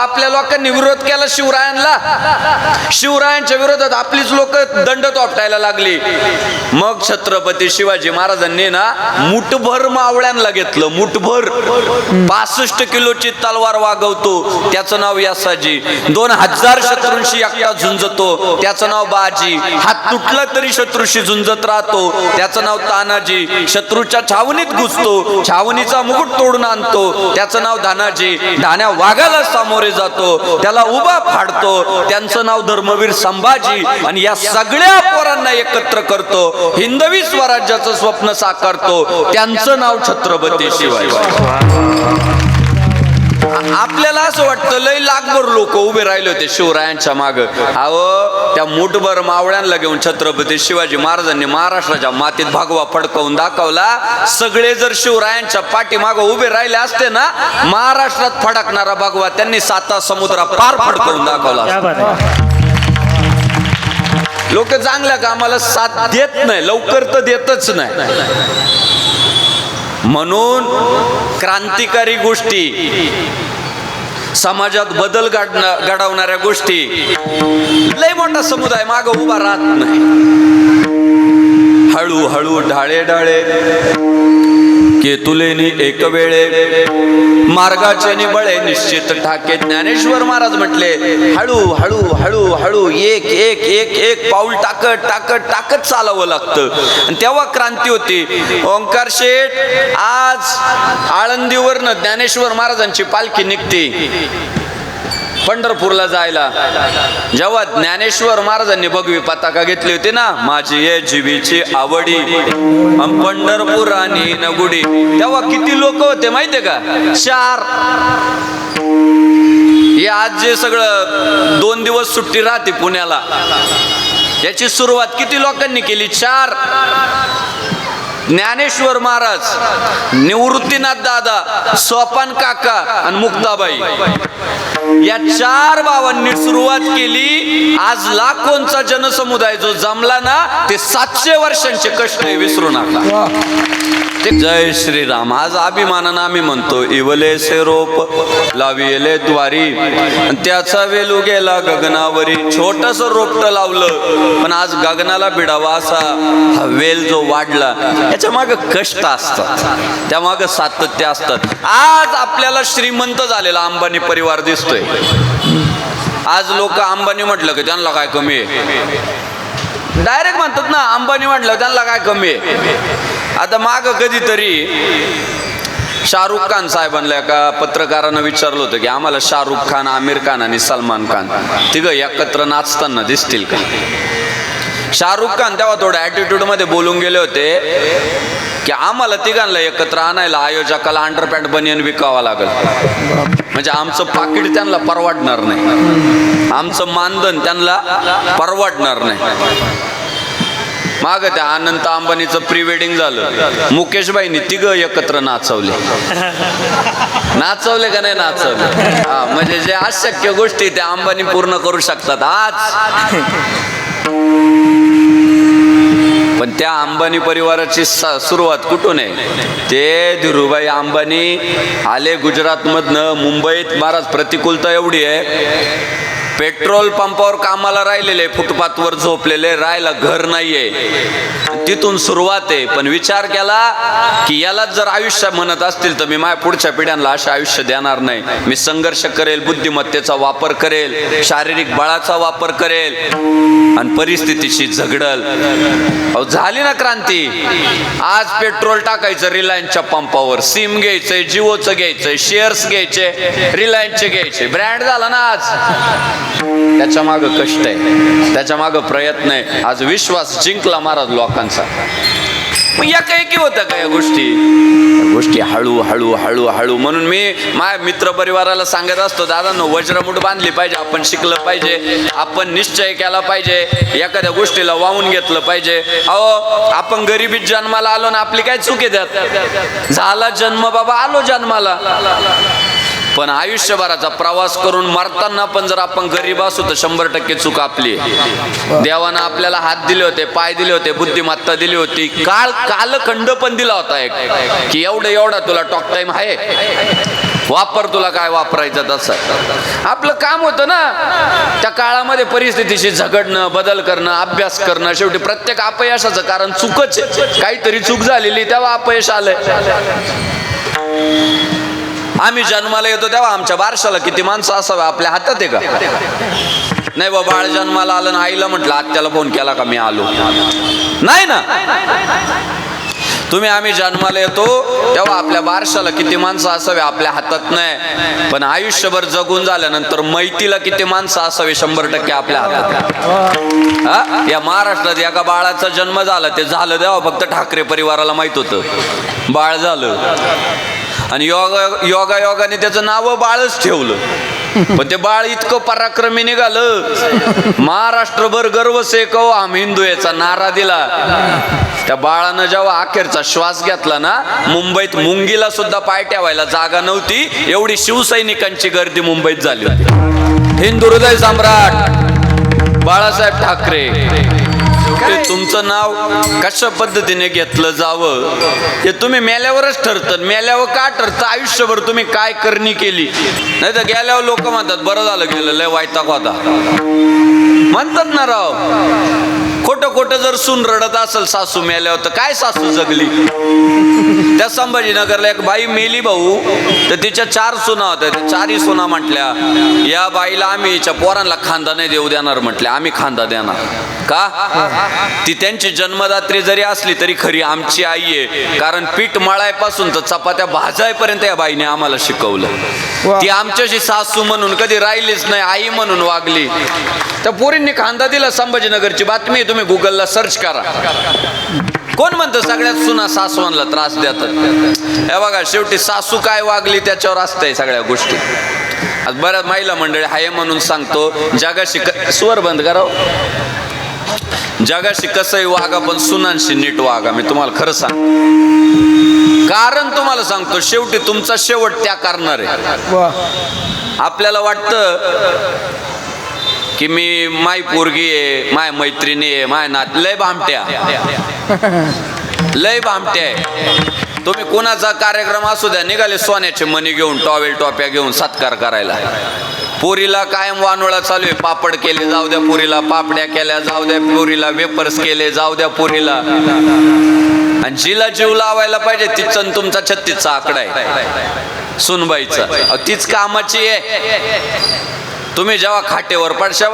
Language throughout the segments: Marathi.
आपल्या लोकांनी विरोध केला शिवरायांना, शिवरायांच्या विरोधात आपलीच लोक दंड तोपटायला लागली. मग छत्रपती शिवाजी महाराजांनी ना मुठभर मावळ्यांना घेतलं, मुठभर. 65 किलोची तलवार वागवतो त्याचं नाव यासाजी, 2000 शत्रूंशी एकटा झुंजतो त्याचं नाव बाजी, हात तुटला तरी शत्रूशी झुंजत राहतो त्याचं नाव तानाजी, शत्रूच्या छावणीत घुसतो छावणीचा मुकुट तोडून आणतो त्याचं नाव धानाजी, धान्या वाघाला सामोरे जातो त्याला उभा फाडतो त्यांचं नाव धर्मवीर संभाजी. आणि या सगळ्या पोरांना एकत्र करतो, हिंदवी स्वराज्याचं स्वप्न साकारतो त्यांचं नाव छत्रपती शिवाजी. आपल्याला असं वाटतं लय लाखभर लोक उभे राहिले होते शिवरायांच्या माग. अहो त्या मुठभर मावळ्यांना घेऊन छत्रपती शिवाजी महाराजांनी महाराष्ट्राच्या मातीत भगवा फडकवून दाखवला. सगळे जर शिवरायांच्या पाठीमाग उभे राहिले असते ना, महाराष्ट्रात फडकणारा भगवा त्यांनी 7 समुद्रा पार फडकवून दाखवला. लोक चांगल्या कामाला साथ देत नाही, लवकर तर देतच नाही. म्हणून क्रांतिकारी गोष्टी, समाजात बदल घडवणाऱ्या गोष्टी, लय मोठा समुदाय माग उभा राहत नाही. हळूहळू ढाळे ढाळे केतुलेनी एक वेळे मार्गाचे निबळे निश्चित ठाके. ज्ञानेश्वर महाराज म्हटले हळू हळू हळू हळू एक एक एक एक पाऊल टाकत टाकत टाकत चालावं लागतं आणि तेव्हा क्रांती होती. ओंकार शेठ, आज आळंदीवरनं ज्ञानेश्वर महाराजांची पालखी निघते पंढरपूरला जायला. जेव्हा ज्ञानेश्वर महाराजांनी भगवी पताका घेतली होती ना, माझी ये जीवीची आवडी पंढरपूर आणि नगुडी, तेव्हा किती लोक होते माहितीये का? 4. हे आज जे सगळं 2 दिवस सुट्टी राहते पुण्याला, याची सुरुवात किती लोकांनी केली? 4. ज्ञानेश्वर महाराज, निवृत्तीनाथ दादा, सोपान काका आणि मुक्ताबाई, या 4 भावांनी सुरुवात केली. आज लाखोंचा जनसमुदाय जो जमला ना, ते 700 वर्षांचे कष्ट विसरू नका. जय श्रीराम. आज अभिमानानं आम्ही म्हणतो इवले से रोप लाविले द्वारी, त्याचा वेलू गेला गगनावरी. छोटस रोपट लावलं पण आज गगनाला भिडावा असा हा वेल जो वाढला, याच्या मागे कष्ट असतात, त्या मागे सातत्य असतात. आज आपल्याला श्रीमंत झालेला अंबानी परिवार दिसतोय. आज लोक अंबानी म्हटलं की त्यांना काय कमी आहे, डायरेक्ट म्हणतात ना अंबानी म्हटलं त्यांना काय कमी आहे. आता माग कधीतरी शाहरुख खान साहेबांना एका पत्रकारानं विचारलं होतं की आम्हाला शाहरुख खान, आमिर खान आणि सलमान खान तिघं एकत्र नाचताना दिसतील का? शाहरुख खान तेव्हा थोड्या ॲटिट्यूड मध्ये बोलून गेले होते की आम्हाला तिघांना एकत्र आणायला आयोजकाला अंडरपॅन्ट बनियन विकावा लागेल, म्हणजे आमचं पाकिट त्यांना परवडणार नाही, आमचं मानधन त्यांना परवडणार नाही. माग त्या अनंत अंबानीचं प्री वेडिंग झालं, मुकेशबाईंनी तिघं एकत्र नाचवले. नाचवले का नाही नाचवले? हा, म्हणजे जे अशक्य गोष्टी त्या अंबानी पूर्ण करू शकतात आज. पण त्या अंबानी परिवाराची सुरुवात कुठून आहे? ते धीरूभाई अंबानी आले गुजरात मधनं मुंबईत. महाराज प्रतिकूलता एवढी आहे, पेट्रोल पंपावर कामाला राहिलेले, फुटपाथवर झोपलेले, राहायला घर नाहीये. तिथून सुरुवात आहे. पण विचार केला की याला जर आयुष्य म्हणत असतील तर मी माझ्या पुढच्या पिढ्यांना असे आयुष्य देणार नाही. मी संघर्ष करेल, बुद्धिमत्तेचा वापर करेल, शारीरिक बळाचा वापर करेल आणि परिस्थितीशी झगडल. अहो झाली ना क्रांती. आज पेट्रोल टाकायचं रिलायन्सच्या पंपावर, सिम घ्यायचंय, जिओचं घ्यायचंय, शेअर्स घ्यायचे, रिलायन्सचे घ्यायचे, ब्रँड झाला ना आज. त्याच्या माग कष्ट आहे, त्याच्या माग प्रयत्न आहे. आज विश्वास जिंकला महाराज लोकांचा. मग या काही होतं का या गोष्टी हळू हळू हळू हळू. म्हणून मी माझ्या मित्र परिवाराला सांगत असतो, दादांनो वज्रमुठ बांधली पाहिजे, आपण शिकलं पाहिजे, आपण निश्चय केला पाहिजे, एखाद्या गोष्टीला वाहून घेतलं पाहिजे. अहो आपण गरिबीत जन्माला आलो ना, आपली काय चूक आहे त्यात? झाला जन्म बाबा, आलो जन्माला. पण आयुष्यभराचा प्रवास करून मरताना पण जर आपण गरीब असू तर 100% चूक आपली. देवानं आपल्याला हात दिले होते, पाय दिले होते, बुद्धिमत्ता दिली होती, कालखंड पण दिला होता एक, की एवढा तुला टॉक टाइम आहे, वापर तुला काय वापरायचं तसं. आपलं काम होतं ना त्या काळामध्ये परिस्थितीशी झगडणं, बदल करणं, अभ्यास करणं. शेवटी प्रत्येक अपयशाचं कारण चूकच आहे. काहीतरी चूक झालेली तेव्हा अपयश आलंय. आम्ही जन्माला येतो तेव्हा आमच्या बारशाला किती माणसं असावे आपल्या हातात आहे का? नाही बा, बाळ जन्माला आलं ना आईला म्हटलं आत्याला फोन केला का मी आलो? नाही ना. आम्ही जन्माला येतो तेव्हा आपल्या बारशाला किती माणसं असावे आपल्या हातात नाही, पण आयुष्यभर जगून झाल्यानंतर मैतीला किती माणसं असावे 100% आपल्या हातात. या महाराष्ट्रात एका बाळाचा जन्म झाला, ते झालं तेव्हा फक्त ठाकरे परिवाराला माहित होतं बाळ झालं, आणि योगाने त्याचं नाव बाळच ठेवलं. पण ते बाळ इतकं पराक्रमी निघालं, महाराष्ट्रभर गर्व से कहो हम हिंदू याचा नारा दिला. त्या बाळानं जेव्हा अखेरचा श्वास घेतला ना, मुंबईत मुंगीला सुद्धा पाय ठेवायला जागा नव्हती, एवढी शिवसैनिकांची गर्दी मुंबईत झाली होती. हिंदू हृदय सम्राट बाळासाहेब ठाकरे. तुमचं नाव कशा पद्धतीने घेतलं जावं हे तुम्ही मेल्यावरच ठरतं. मेल्यावर का ठरतं? आयुष्यभर तुम्ही काय करणी केली. नाही तर गेल्यावर लोक म्हणतात बरं झालं गेलं, लय वैताग होता म्हणतात ना राव. खोटं जर सून रडत असेल सासू मेल्यावर, तर काय सासू जगली? त्या संभाजीनगरला एक बाई मेली भाऊ, तर तिच्या 4 सुना होत्या. त्या 4ही सुना म्हटल्या या बाईला आम्ही हिच्या पोरांना खांदा नाही देऊ देणार. म्हटल्या आम्ही खांदा देणार का? ती त्यांची जन्मदात्री जरी असली तरी खरी आमची आई आहे, कारण पीठ मळायपासून तर चपात्या भाजायपर्यंत या बाईने आम्हाला शिकवलं. ती आमच्याशी सासू म्हणून कधी राहिलीच नाही, आई म्हणून वागली. त्या पोरींनी खांदा दिला. संभाजीनगरची बातमी, तुम्ही गुगलला सर्च करा. कोण म्हणतं सगळ्यात सुना सासवांना त्रास देतात? हे बघा, शेवटी सासू काय वागली त्याच्यावर असतंय सगळ्या गोष्टी. आज बऱ्याच महिला मंडळी हाय म्हणून सांगतो, जगाशी स्वर बंद करा, जगाशी कसंही वागा पण सुनांशी नीट वागा. मी तुम्हाला खरं सांग, कारण तुम्हाला सांगतो शेवटी तुमचा शेवट त्या करणार आहे. आपल्याला वाटतं की मी माय पोरगी आहे, माय मैत्रिणी आहे, माय नात, लय भामट्या आहे. तुम्ही कोणाचा कार्यक्रम असू द्या, निघाले सोन्याचे मणी घेऊन, टॉवेल टोप्या घेऊन सत्कार करायला. पुरीला कायम वानोळा चालू आहे. पापड केले जाऊ द्या पुरीला, पापड्या केल्या जाऊ द्या पुरीला, वेपर्स केले जाऊ द्या पुरीला. आणि जिला जीव लावायला पाहिजे तिचं तुमचा 36चा आकडा आहे सुनबाईचा. तीच कामाची आहे. तुम्ही जेव्हा खाटेवर पडशा,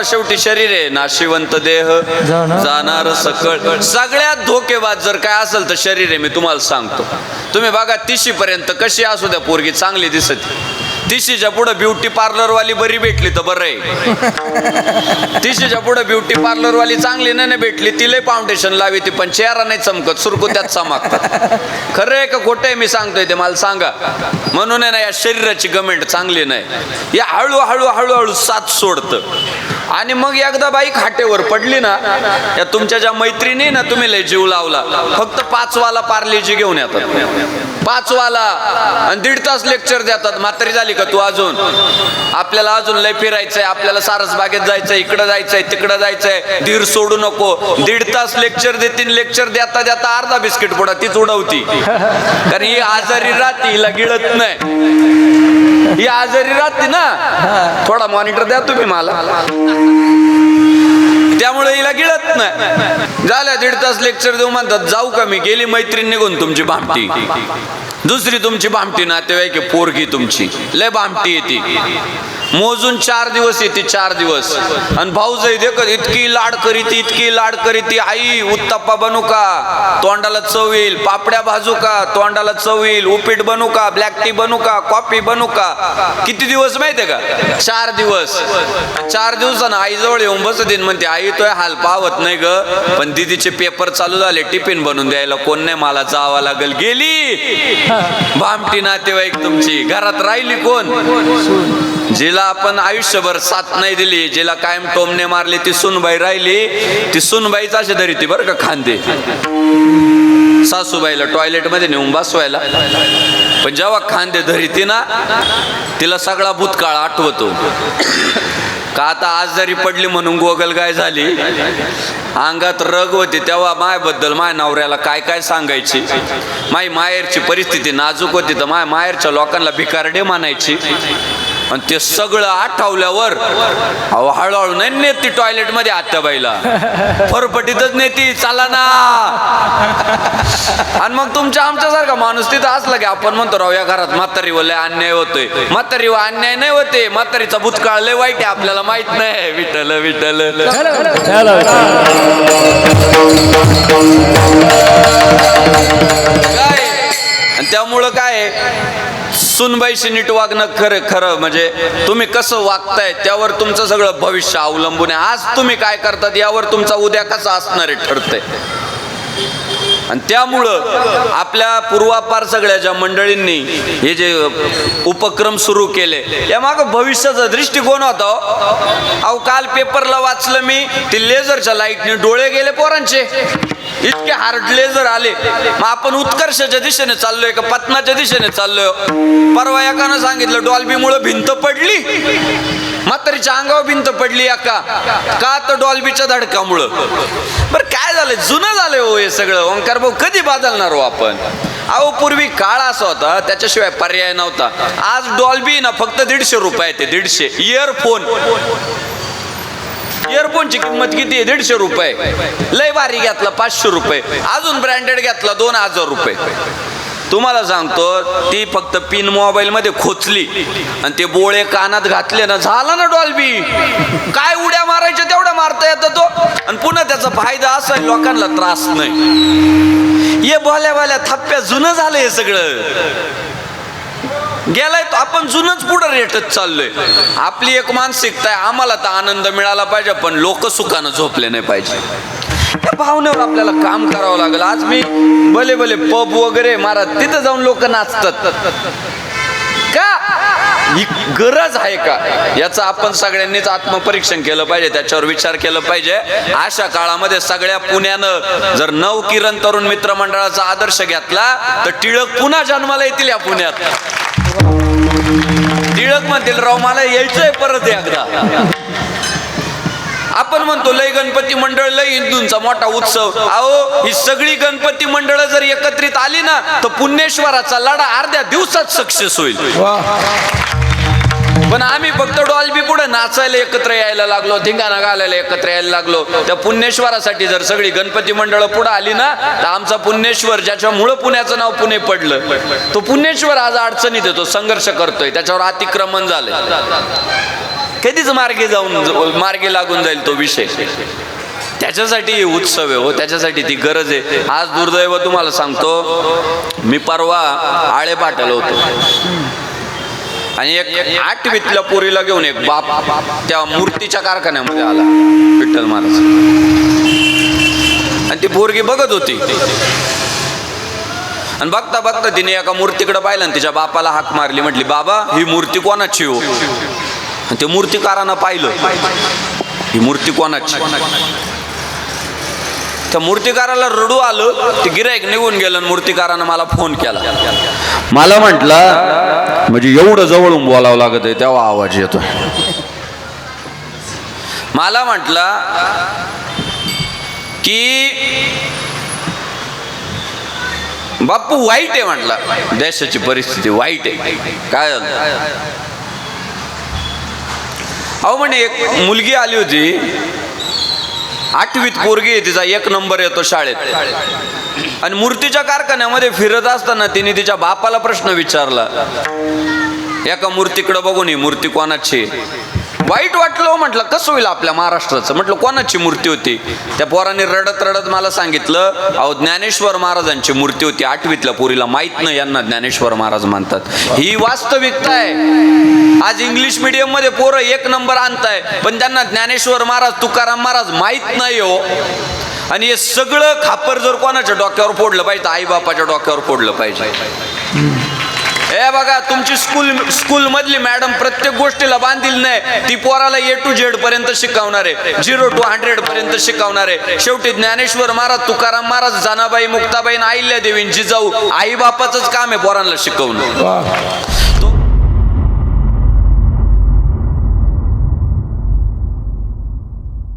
शेवटी शरीर आहे नाशिवंत देह जाणार सकळ. सगळ्यात धोकेबाज जर काय असेल तर शरीर आहे. मी तुम्हाला सांगतो, तुम्ही बघा 30 पर्यंत कशी असू द्या पोरगी चांगली दिसत, 30च्या पुढे ब्युटी पार्लर वाली बरी भेटली तर बरं आहे. 30च्या पुढे ब्युटी पार्लर वाली चांगली नाही भेटली, तिला फाउंडेशन लावी ती पण चेहरा नाही चमकत, सुरकुत्यात चमकतात. खरं आहे का खोटं आहे मी सांगतोय ते मला सांगा. म्हणून आहे ना, या शरीराची गमेंट चांगली नाही. या हळूहळू साथ सोडतं. आणि मग एकदा बाई खाटेवर पडली ना, या तुमच्या ज्या मैत्रिणी ना तुम्ही लय जीव लावला, फक्त 5 वाला पार्लेजी घेऊन येतात, 5 वाला, आणि 1.5 तास लेक्चर देतात. म्हातारी झाली का तू अजून? आपल्याला अजून लय फिरायचंय, आपल्याला सारसबागेत जायचंय, इकडं जायचंय, तिकडं जायचंय, धीर सोडू नको. 1.5 तास लेक्चर देतील. लेक्चर देता देता अर्धा बिस्किट पुढा तीच उडवती, कारण ही आजारी राहते, हिला गिळत नाही. ही आजारी राहते ना, थोडा मॉनिटर द्या तुम्ही मला, त्यामुळे हिला गिळत नाही. झाल्या 1.5 तास लेक्चर देऊ म्हणतात, जाऊ का मी? गेली मैत्रीण निघून तुमची भामटी. दुसरी तुमची भामटी नातेवाईक आहे, पोरगी तुमची लय भामटी येते. मोजून 4 दिवस येते, 4 दिवस. आणि भाऊजाई देखत इतकी लाड करीती, आई उत्तप्पा बनू का, तोंडाला चव येईल, पापड्या भाजू का, तोंडाला चव येईल, उपीट बनू का, ब्लॅक टी बनू का, कॉफी बनू का. किती दिवस माहितीये का? 4 दिवस. 4 दिवसानं आई जवळ येऊन बसतीन, म्हणते आई तोय हाल पावत नाही ग, पण दीदीचे पेपर चालू झाले, टिफिन बनवून द्यायला कोण नाही, मला जावं लागल. गेली भामटी नातेवाईक तुमची. घरात राहिली कोण? जिला आपण आयुष्यभर साथ नाही दिली, जिला कायम टोमणे मारले, ती सुनबाई राहिली. ती सुनबाईच अशी धरी ती बरं का खांदे सासूबाईला टॉयलेट मध्ये नेऊन बसवायला. पण जेव्हा खांदे धरीती ना, तिला सगळा भूतकाळ आठवतो. का आता आज जरी पडली म्हणून गोगलगाय झाली, अंगात रग होती तेव्हा मायबद्दल माय नवऱ्याला काय काय सांगायची. माई माहेरची परिस्थिती नाजूक होती तर माय माहेरच्या लोकांना भिकारडे मानायची. आणि ते सगळं आठवल्यावर हळूहळू नाही नेती टॉयलेट मध्ये आत्याबाईला, फरफटीतच नेती, चला ना. आणि मग तुमच्या आमच्यासारखा माणूस तिथं असला की आपण म्हणतो राव या घरात म्हातारीवर लय अन्याय होतोय. म्हातारीवर अन्याय नाही होते, म्हातारीचा भूतकाळ लय वाईट आहे आपल्याला माहित नाही. विठ्ठल विठ्ठल. काय आणि त्यामुळं काय सुनबाईशी नीट वागणं खरं खरं म्हणजे तुम्ही कसं वागताय त्यावर तुमचं सगळं भविष्य अवलंबून आहे. आज तुम्ही काय करतात यावर तुमचा उद्या कसा असणार आहे ठरतंय. आणि त्यामुळं आपल्या पूर्वापार सगळ्या ज्या मंडळींनी हे जे उपक्रम सुरू केले या मागं भविष्याचा दृष्टिकोन होता. अहो काल पेपरला वाचलं मी, ते लेझरच्या लाईटने डोळे गेले पोरांचे, इतके हार्ड लेझर आले. मग आपण उत्कर्षाच्या दिशेने चाललोय का पतनाच्या दिशेने चाललोय? परवा एकानं सांगितलं डॉल्बीमुळे भिंत पडली, म्हातारीच्या अंगावर भिंत पडली का तर डॉल्बीच्या धडकामुळं. बरं काय झालं, जुनं झालंय हो हे सगळं. ओंकार भाऊ कधी बदलणार हो आपण? अहो पूर्वी काळ असा होता त्याच्याशिवाय पर्याय नव्हता. आज डॉल्बी ना फक्त 150 रुपये ते 150. इयरफोनची किंमत किती आहे? 150 रुपये. लय भारी घेतला 500 रुपये, अजून ब्रँडेड घेतला 2000 रुपये. तुम्हाला सांगतो ती फक्त पिन मोबाईल मध्ये खोचली आणि ते बोळे कानात घातले ना, झाला ना डॉल्बी. काय उड्या मारायच्या तेवढ्या मारता येतं तो. आणि पुन्हा त्याचा फायदा असा लोकांना त्रास नाही. ये बोल्या थप्प्या जुनं झालं हे सगळं. गेलाय तो आपण जुनच पुढे रेटत चाललोय. आपली एक मानसिकता आहे, आम्हाला तर आनंद मिळाला पाहिजे पण लोक सुखानं झोपले नाही पाहिजे. त्या भावनेवर आपल्याला काम करावं लागेल. आज मी भले भले पब वगैरे महाराज तिथं जाऊन लोक नाचतात का? ही गरज आहे का? याचं आपण सगळ्यांनीच आत्मपरीक्षण केलं पाहिजे, त्याच्यावर विचार केला पाहिजे. अशा काळामध्ये सगळ्या पुण्यानं जर नवकिरण तरुण मित्रमंडळाचा आदर्श घेतला तर टिळक पुन्हा जन्माला येतील या पुण्यात. टिळक म्हणतील राव मला यायचंय परत एकदा. आपण म्हणतो लय गणपती मंडळ लय हिंदूंचा मोठा उत्सव. अहो ही सगळी गणपती मंडळ जर एकत्रित आली ना तर पुण्येश्वराचा लढा अर्ध्या दिवसात सक्सेस होईल. पण आम्ही फक्त डॉल्बी पुढे नाचायला एकत्र यायला लागलो, धिंगाणा घालायला एकत्र यायला लागलो. त्या पुण्येश्वरासाठी जर सगळी गणपती मंडळ पुढे आली ना तर आमचा पुण्येश्वर ज्याच्यामुळं पुण्याचं नाव पुणे पडलं तो पुण्येश्वर आज अडचणीत येतो, संघर्ष करतोय, त्याच्यावर अतिक्रमण झालंय. कधीच मार्गी लागून जाईल तो विषय. त्याच्यासाठी उत्सव आहे हो, त्याच्यासाठी ती गरज आहे. आज दुर्दैव तुम्हाला सांगतो, मी परवा आळे पाठवलं होतो आणि एक 8वीतल्या पोरीला घेऊन एक बाप त्या मूर्तीच्या कारखान्यामध्ये आला, विठ्ठल महाराज. आणि ती पोरगी बघत होती आणि बघता बघता तिने एका मूर्तीकडे पाहिलं आणि तिच्या बापाला हाक मारली, म्हटली बाबा ही मूर्ती कोणाची हो? आणि ते मूर्तिकारानं पाहिलं ही मूर्ती कोणाची. त्या मूर्तिकाराला रडू आलं. ते गिऱ्हाईक निघून गेलं. मूर्तिकारानं मला फोन केला, मला म्हटलं म्हणजे एवढं जवळून बोलावं लागत आहे तेव्हा आवाज येतो. मला म्हटलं की बाप्पू वाईट आहे, म्हटलं देशाची परिस्थिती वाईट आहे. काय झालं? अहो म्हणे एक मुलगी आली होती, 8वीत पोरगी आहे, तिचा 1 नंबर येतो शाळेत. आणि मूर्तीच्या कारखान्यामध्ये फिरत असताना तिने तिच्या बापाला प्रश्न विचारला, एका मूर्तीकडे बघून ही मूर्ती कोणाची? वाईट वाटलं. म्हटलं कसं होईल आपल्या महाराष्ट्राचं? म्हटलं कोणाची मूर्ती होती? त्या पोराने रडत रडत मला सांगितलं, अहो ज्ञानेश्वर महाराजांची मूर्ती होती. 8वीतल्या पोरीला माहित नाही यांना ज्ञानेश्वर महाराज म्हणतात. ही वास्तविकता आहे. आज इंग्लिश मीडियम मध्ये पोरं 1 नंबर आणताय पण त्यांना ज्ञानेश्वर महाराज तुकाराम महाराज माहित नाही हो. आणि हे सगळं खापर जर कोणाच्या डोक्यावर फोडलं पाहिजे, आई बापाच्या डोक्यावर फोडलं पाहिजे. हे बघा तुमची स्कूल मधली मॅडम प्रत्येक गोष्टीला बांधील नाही, ती पोराला A to Z पर्यंत शिकवणार आहे, 0 to 100 पर्यंत शिकवणार आहे. शेवटी ज्ञानेश्वर महाराज तुकाराम महाराज जनाबाई मुक्ताबाई अहिल्यादेवी जिजाऊ आई बापाचंच काम आहे पोरांना शिकवणं.